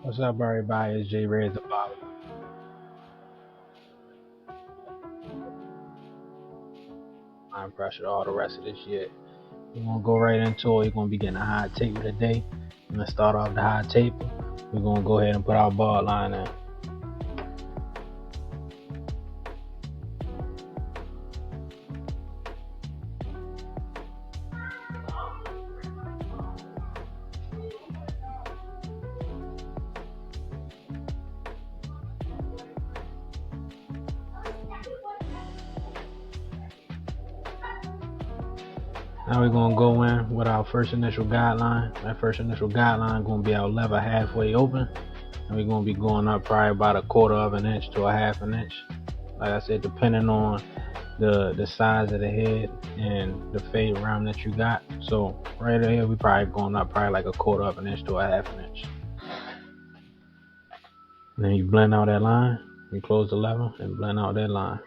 What's up, everybody? It's J Red the Bottle. I'm pressure all the rest of this year. We're gonna go right into it. We're gonna be getting a high taper today. I'm gonna start off the high taper. We're gonna go ahead and put our bar line in. Now we're gonna go in with our first initial guideline. That first initial guideline gonna be our lever halfway open, and we're gonna be going up probably about 1/4 of an inch to a 1/2 an inch. Like I said, depending on the size of the head and the fade round that you got. So right here, we probably going up probably like 1/4 of an inch to a 1/2 an inch. And then you blend out that line. You close the lever and blend out that line.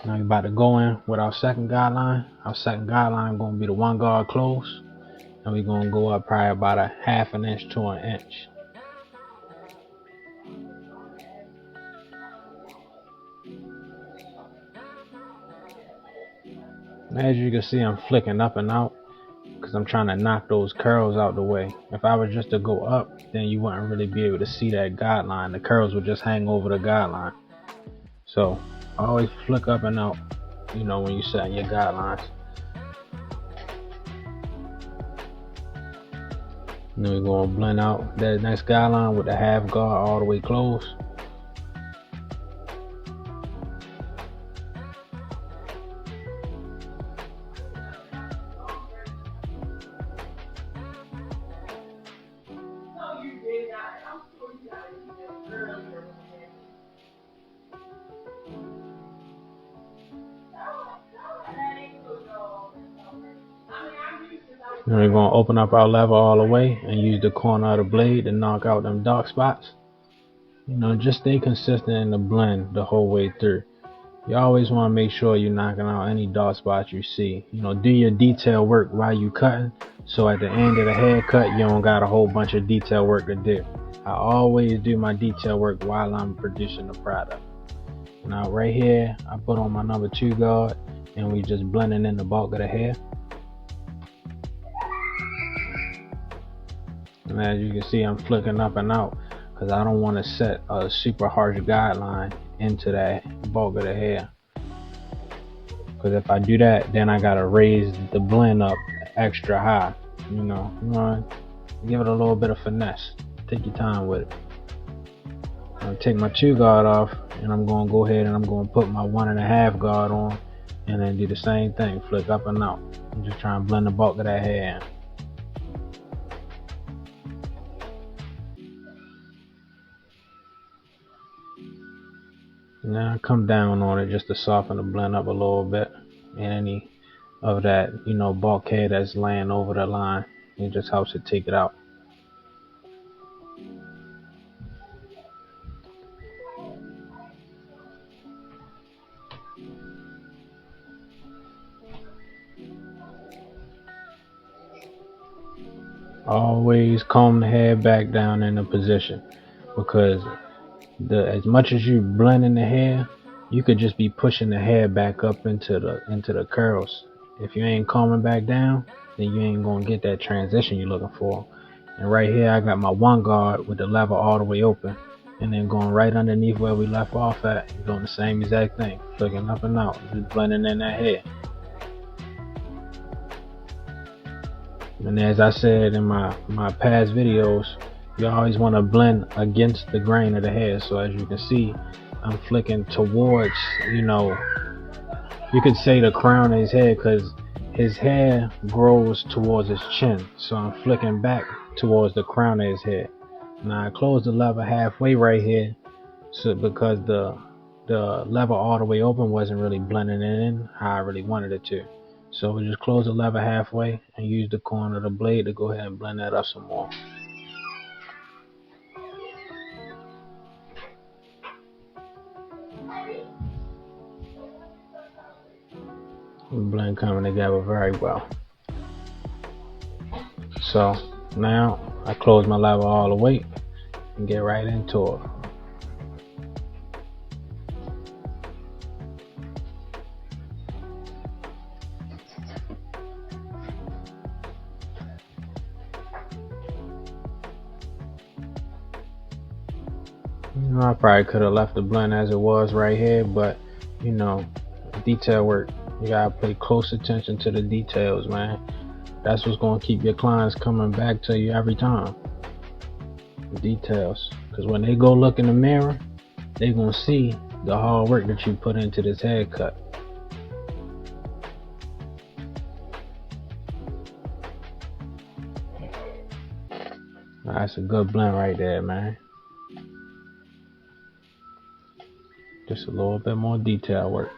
Now you're about to go in with our second guideline. Our second guideline is going to be the 1 guard close. And we're going to go up probably about a 1/2 an inch to an inch. As you can see, I'm flicking up and out because I'm trying to knock those curls out the way. If I was just to go up, then you wouldn't really be able to see that guideline. The curls would just hang over the guideline. So always flick up and out, when you're setting your guidelines. And then we're going to blend out that next guideline with the 1/2 guard all the way closed. And we're going to open up our lever all the way and use the corner of the blade to knock out them dark spots. Just stay consistent in the blend the whole way through. You always want to make sure you're knocking out any dark spots you see. Do your detail work while you cutting, so at the end of the haircut, you don't got a whole bunch of detail work to do. I always do my detail work while I'm producing the product. Now right here, I put on my number 2 guard, and we just blending in the bulk of the hair. And as you can see, I'm flicking up and out because I don't want to set a super harsh guideline into that bulk of the hair. Because if I do that, then I gotta raise the blend up extra high. You want to give it a little bit of finesse. Take your time with it. I'm gonna take my 2 guard off, and I'm gonna go ahead and I'm gonna put my 1.5 guard on, and then do the same thing, flick up and out. I'm just trying to blend the bulk of that hair in. Now I come down on it just to soften the blend up a little bit, and any of that bulk hair that's laying over the line, it just helps it take it out. Always comb the hair back down into position, because as much as you blend in the hair, you could just be pushing the hair back up into the curls. If you ain't combing back down, then you ain't gonna get that transition you're looking for. And right here, I got my 1 guard with the lever all the way open, and then going right underneath where we left off at, doing the same exact thing, flicking up and out, just blending in that hair. And as I said in my past videos, you always want to blend against the grain of the hair. So as you can see, I'm flicking towards, you could say the crown of his head, because his hair grows towards his chin. So I'm flicking back towards the crown of his head. Now I close the lever halfway right here, so because the lever all the way open wasn't really blending it in how I really wanted it to. So we just close the lever halfway and use the corner of the blade to go ahead and blend that up some more. The blend coming together very well. So now I close my lever all the way and get right into it. You know, I probably could have left the blend as it was right here, but you know, detail work, you gotta pay close attention to the details, man. That's what's gonna keep your clients coming back to you every time. The details, because when they go look in the mirror, they gonna see the hard work that you put into this haircut. That's a good blend right there, man. Just a little bit more detail work.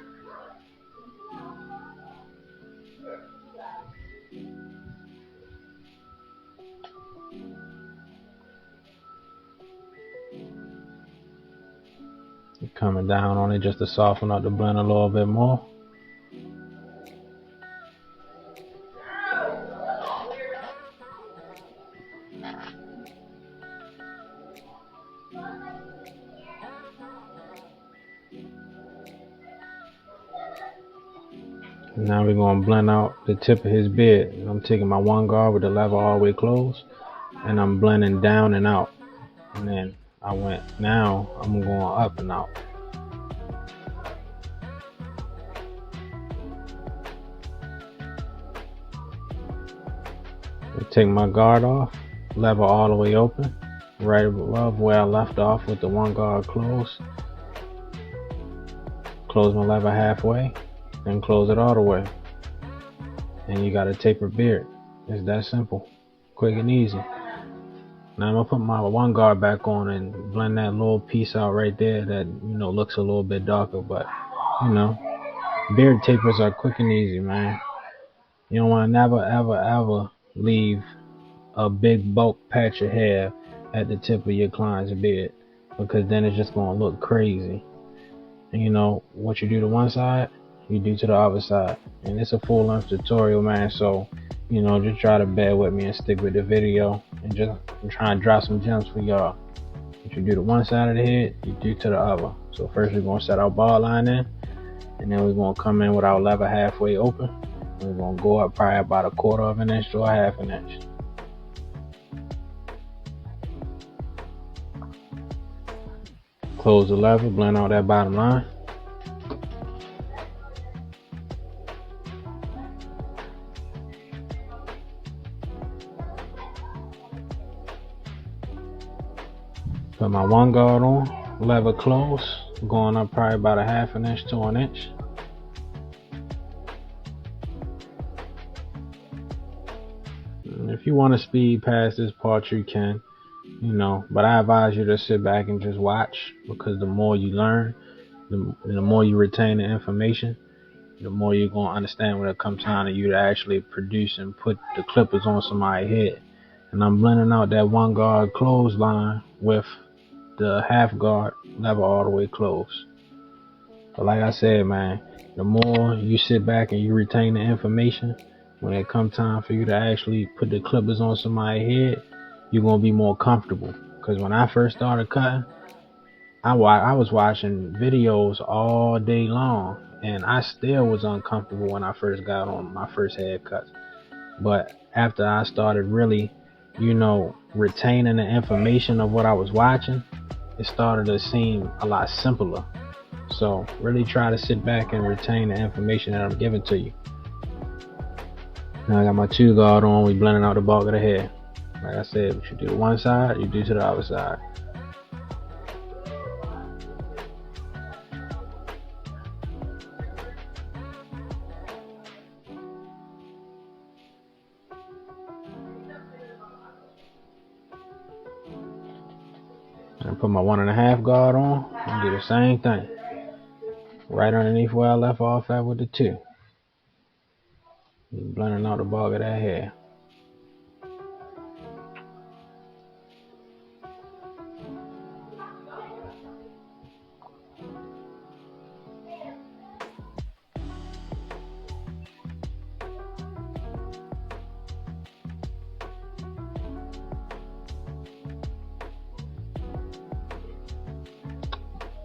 Coming down on it just to soften up the blend a little bit more. Now we're going to blend out the tip of his beard. I'm taking my one guard with the lever all the way closed, and I'm blending down and out. And then now I'm going up and out. I take my guard off, lever all the way open, right above where I left off with the one guard closed. Close my lever halfway, then close it all the way. And you got a tapered beard. It's that simple, quick and easy. Now I'm gonna put my one guard back on and blend that little piece out right there that looks a little bit darker, but beard tapers are quick and easy, man. You don't want to never ever leave a big bulk patch of hair at the tip of your client's beard, because then it's just gonna look crazy. And what you do to one side, you do to the other side. And it's a full length tutorial, man, so just try to bear with me and stick with the video, and I'm trying to drop some gems for y'all. What you do to one side of the head, you do to the other. So first we're gonna set our ball line in, and then we're gonna come in with our lever halfway open. We're gonna go up probably about a quarter of an inch to a half an inch. Close the lever, blend out that bottom line. Put my one guard on, lever close, going up probably about a half an inch to an inch. And if you want to speed past this part, you can, but I advise you to sit back and just watch, because the more you learn, the more you retain the information, the more you're going to understand when it comes time to you to actually produce and put the clippers on somebody's head. And I'm blending out that one guard clothesline with the half guard lever all the way closed. But like I said, man, the more you sit back and you retain the information, when it comes time for you to actually put the clippers on somebody's head, you're going to be more comfortable. Because when I first started cutting, I was watching videos all day long, and I still was uncomfortable when I first got on my first haircut. But after I started really, retaining the information of what I was watching, it started to seem a lot simpler. So really try to sit back and retain the information that I'm giving to you. Now I got my two guard on, we blending out the bulk of the hair. Like I said, what you do to one side, you do to the other side. I put my 1.5 guard on and do the same thing. Right underneath where I left off at with the 2. Blending out the bulk of that hair.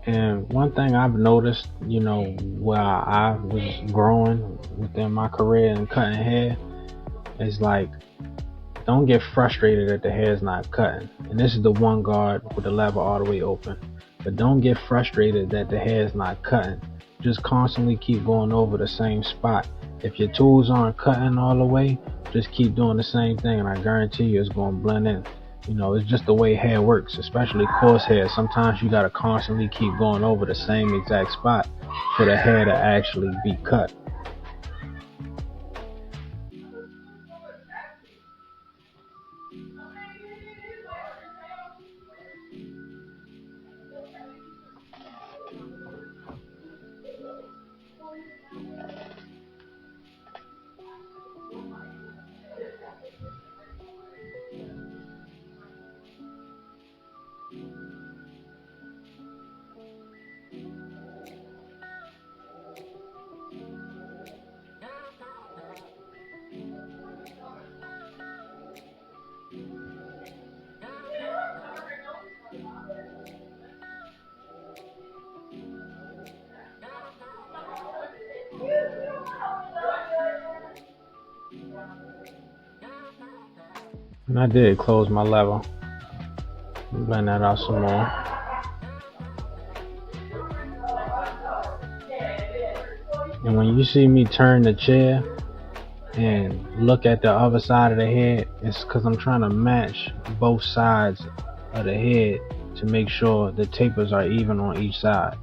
And one thing I've noticed, where I was growing within my career and cutting hair, is like, don't get frustrated that the hair's not cutting. And this is the one guard with the lever all the way open. But don't get frustrated that the hair's not cutting. Just constantly keep going over the same spot. If your tools aren't cutting all the way, just keep doing the same thing, and I guarantee you it's going to blend in. It's just the way hair works, especially coarse hair. Sometimes you got to constantly keep going over the same exact spot for the hair to actually be cut. And I did close my lever. Blend that out some more. And when you see me turn the chair and look at the other side of the head, it's because I'm trying to match both sides of the head to make sure the tapers are even on each side.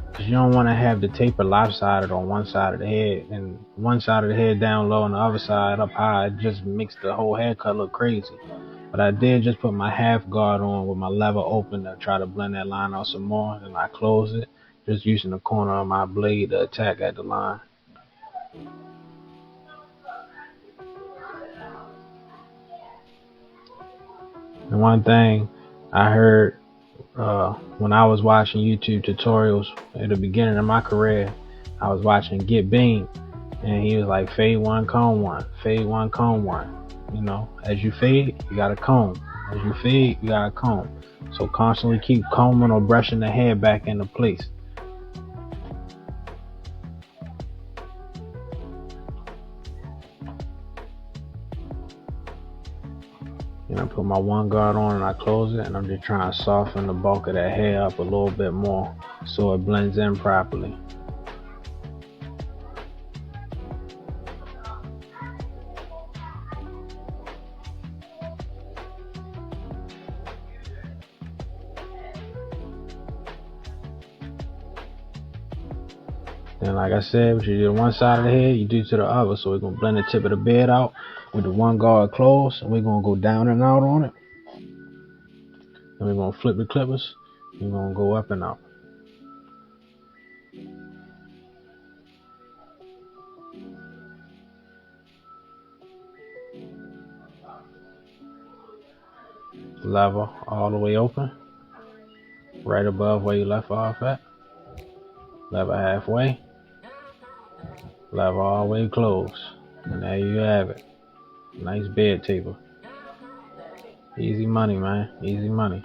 Because you don't want to have the taper lopsided on one side of the head and one side of the head down low and the other side up high. It just makes the whole haircut look crazy. But I did just put my half guard on with my lever open to try to blend that line out some more, and I close it, just using the corner of my blade to attack at the line. And one thing I heard when I was watching YouTube tutorials at the beginning of my career, I was watching Get Bean, and he was like, fade one, comb one, fade one, comb one. As you fade, you gotta comb. As you fade, you gotta comb. So constantly keep combing or brushing the hair back into place. And I put my one guard on and I close it, and I'm just trying to soften the bulk of that hair up a little bit more so it blends in properly. Then, like I said, what you do to one side of the head, you do to the other. So we're going to blend the tip of the beard out with the one guard closed, and we're going to go down and out on it. And we're going to flip the clippers, and we're going to go up and out. Lever all the way open, right above where you left off at. Lever halfway, lever all the way closed, and there you have it. Nice beard taper. Easy money, man. Easy money.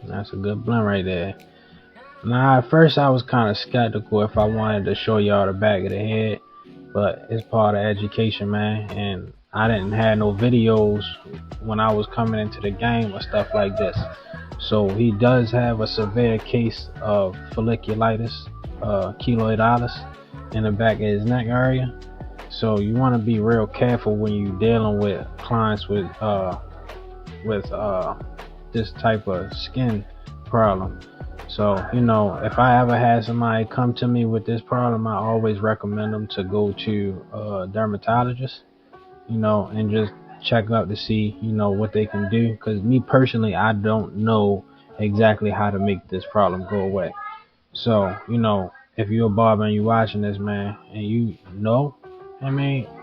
That's a good blend right there. Now, at first I was kind of skeptical if I wanted to show y'all the back of the head, but it's part of education, man. And I didn't have no videos when I was coming into the game or stuff like this. So he does have a severe case of folliculitis, keloiditis, in the back of his neck area. So you want to be real careful when you're dealing with clients with this type of skin problem. So, if I ever had somebody come to me with this problem, I always recommend them to go to a dermatologist, and just check up to see, what they can do. Because me personally, I don't know exactly how to make this problem go away. So, if you're a barber and you're watching this, man, and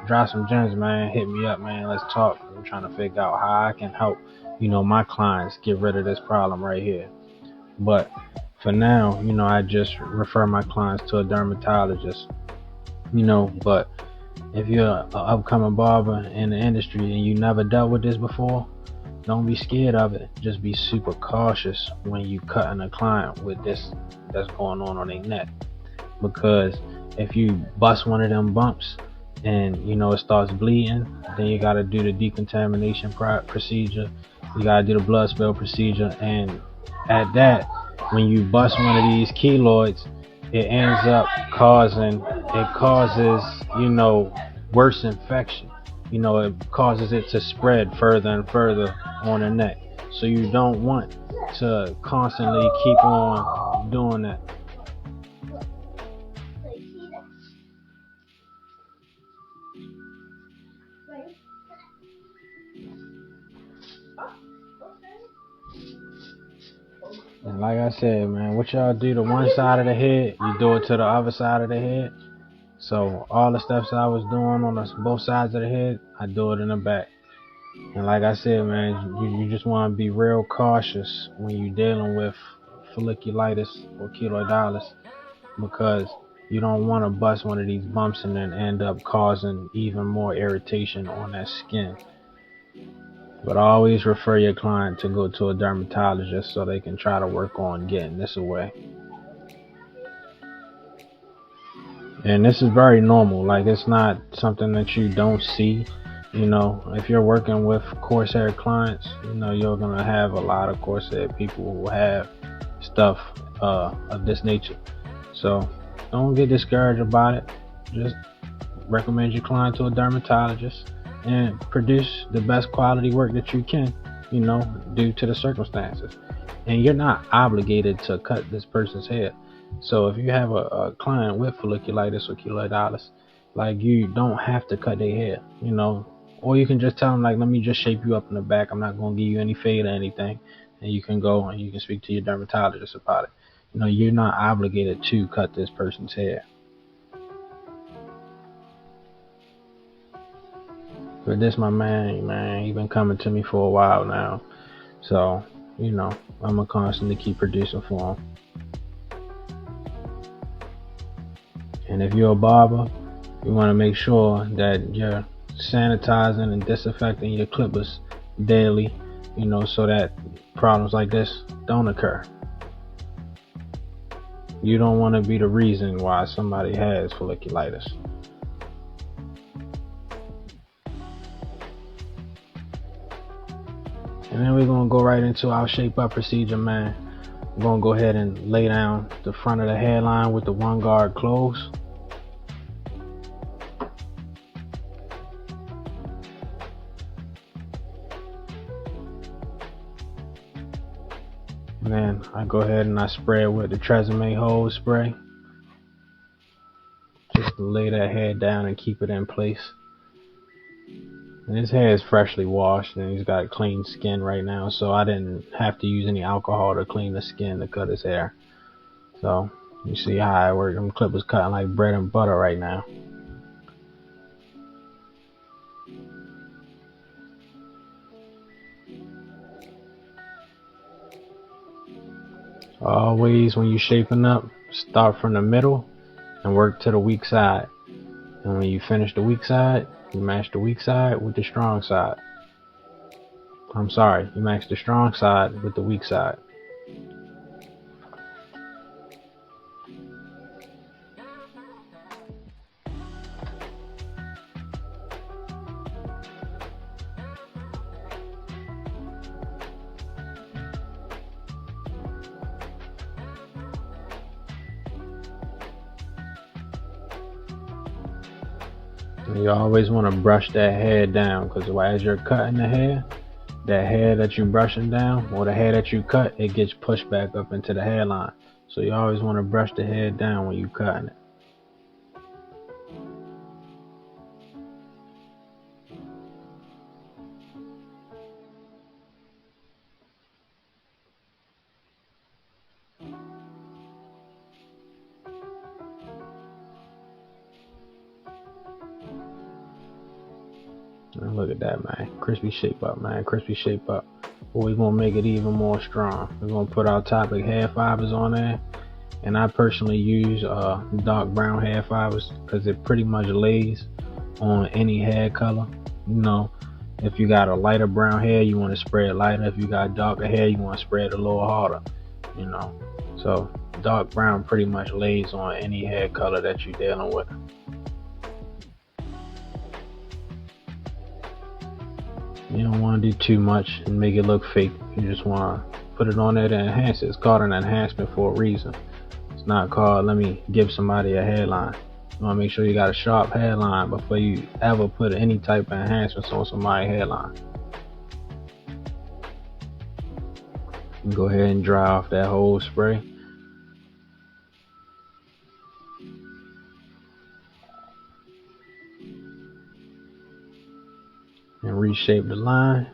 drop some gems, man, hit me up, man, let's talk. I'm trying to figure out how I can help, my clients get rid of this problem right here. But for now, I just refer my clients to a dermatologist, but if you're an upcoming barber in the industry and you never dealt with this before, don't be scared of it. Just be super cautious when you cutting a client with this that's going on their neck, because if you bust one of them bumps and it starts bleeding, then you got to do the decontamination procedure. You got to do the blood spill procedure, and at that, when you bust one of these keloids, it ends up causes worse infection. It causes it to spread further and further on the neck. So you don't want to constantly keep on doing that. And like I said, man, what y'all do to one side of the head, you do it to the other side of the head. So all the steps that I was doing on both sides of the head, I do it in the back. And like I said, man, you just want to be real cautious when you're dealing with folliculitis or keloidalis, because you don't want to bust one of these bumps and then end up causing even more irritation on that skin. But always refer your client to go to a dermatologist so they can try to work on getting this away. And this is very normal. Like, it's not something that you don't see. If you're working with coarse hair clients, you're going to have a lot of coarse hair people who have stuff of this nature. So don't get discouraged about it. Just recommend your client to a dermatologist and produce the best quality work that you can, due to the circumstances. And you're not obligated to cut this person's hair. So if you have a client with folliculitis or keloidalis, like, you don't have to cut their hair, or you can just tell them, like, let me just shape you up in the back. I'm not going to give you any fade or anything. And you can go and you can speak to your dermatologist about it. You're not obligated to cut this person's hair. But this my man, he been coming to me for a while now. So, I'm going to constantly keep producing for him. And if you're a barber, you want to make sure that you're sanitizing and disinfecting your clippers daily, so that problems like this don't occur. You don't want to be the reason why somebody has folliculitis. And then we're going to go right into our shape up procedure, man. We're going to go ahead and lay down the front of the hairline with the one guard closed. And then I go ahead and I spray it with the Tresemme hose spray. Just to lay that hair down and keep it in place. And his hair is freshly washed and he's got clean skin right now, so I didn't have to use any alcohol to clean the skin to cut his hair. So you see how I work. Them clippers cutting like bread and butter right now. Always when you're shaping up, start from the middle and work to the weak side. And when you finish the weak side, you match the weak side with the strong side. You match the strong side with the weak side. You always want to brush that hair down, because as you're cutting the hair, that hair that you're brushing down, or the hair that you cut, it gets pushed back up into the hairline. So you always want to brush the hair down when you're cutting it. And look at that, man. Crispy shape up, man. Crispy shape up. But we're going to make it even more strong. We're going to put our topic hair fibers on there. And I personally use dark brown hair fibers because it pretty much lays on any hair color. If you got a lighter brown hair, you want to spray it lighter. If you got darker hair, you want to spray it a little harder, you know. So dark brown pretty much lays on any hair color that you're dealing with. You don't want to do too much and make it look fake. You just want to put it on there to enhance it. It's called an enhancement for a reason. It's not called let me give somebody a hairline. You want to make sure you got a sharp hairline before you ever put any type of enhancements on somebody's hairline. Go ahead and dry off that whole spray. And reshape the line.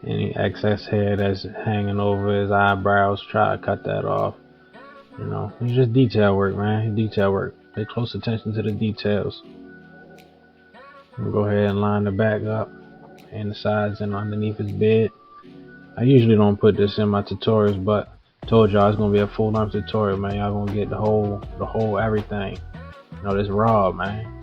Any excess hair that's hanging over his eyebrows, try to cut that off. You know, it's just detail work, man. Detail work. Pay close attention to the details. And go ahead and line the back up and the sides and underneath his beard. I usually don't put this in my tutorials, but I told y'all it's gonna be a full-length tutorial, man. Y'all gonna get the whole everything. You know, this raw, man.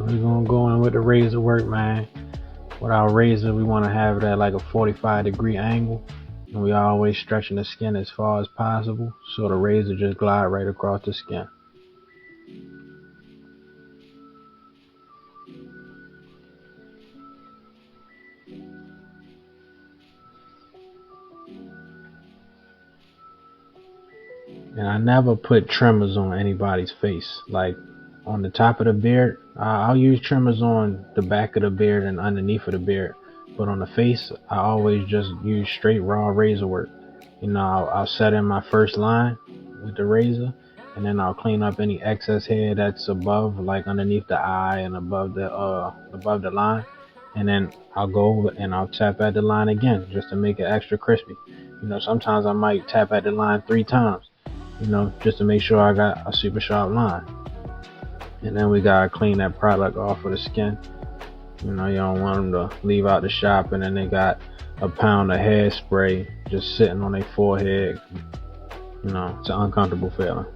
We're gonna go in with the razor work, man. With our razor, we want to have it at like a 45-degree angle, and we always stretching the skin as far as possible, so the razor just glide right across the skin. And I never put trimmers on anybody's face. Like on the top of the beard, I'll use trimmers on the back of the beard and underneath of the beard. But on the face, I always just use straight raw razor work. You know, I'll set in my first line with the razor, and then I'll clean up any excess hair that's above, like underneath the eye and above the line. And then I'll go over and I'll tap at the line again just to make it extra crispy. You know, sometimes I might tap at the line 3 times. You know, just to make sure I got a super sharp line. And then we gotta clean that product off of the skin. You know, you don't want them to leave out the shop and then they got a pound of hairspray just sitting on their forehead. You know, it's an uncomfortable feeling.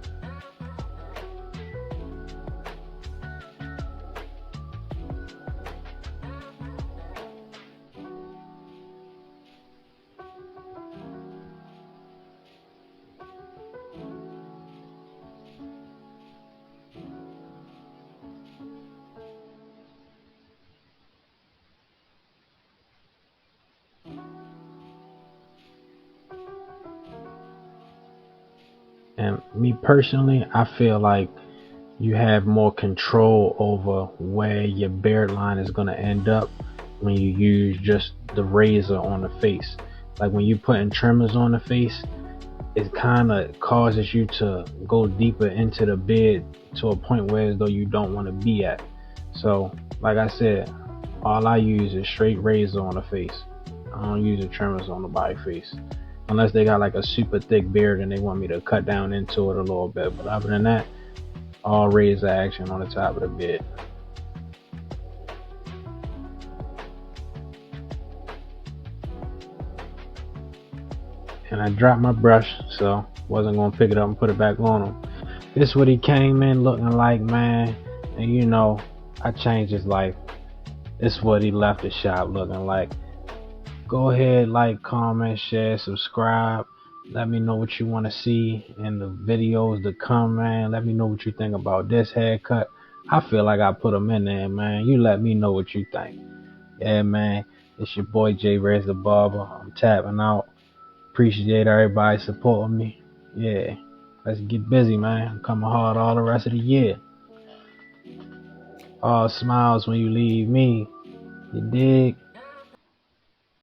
And me personally, I feel like you have more control over where your beard line is going to end up when you use just the razor on the face. Like when you putting trimmers on the face, it kind of causes you to go deeper into the beard to a point where as though you don't want to be at. So like I said, All I use is straight razor on the face. I don't use the trimmers on nobody's face. Unless they got like a super thick beard and they want me to cut down into it a little bit. But other than that, all razor action on the top of the beard. And I dropped my brush, so wasn't gonna pick it up and put it back on him. This is what he came in looking like, man. And you know, I changed his life. This is what he left the shop looking like. Go ahead, like, comment, share, subscribe. Let me know what you want to see in the videos to come, man. Let me know what you think about this haircut. I feel like I put them in there, man. You let me know what you think. Yeah, man. It's your boy J Rez the Barber. I'm tapping out. Appreciate everybody supporting me. Yeah. Let's get busy, man. I'm coming hard all the rest of the year. All smiles when you leave me. You dig?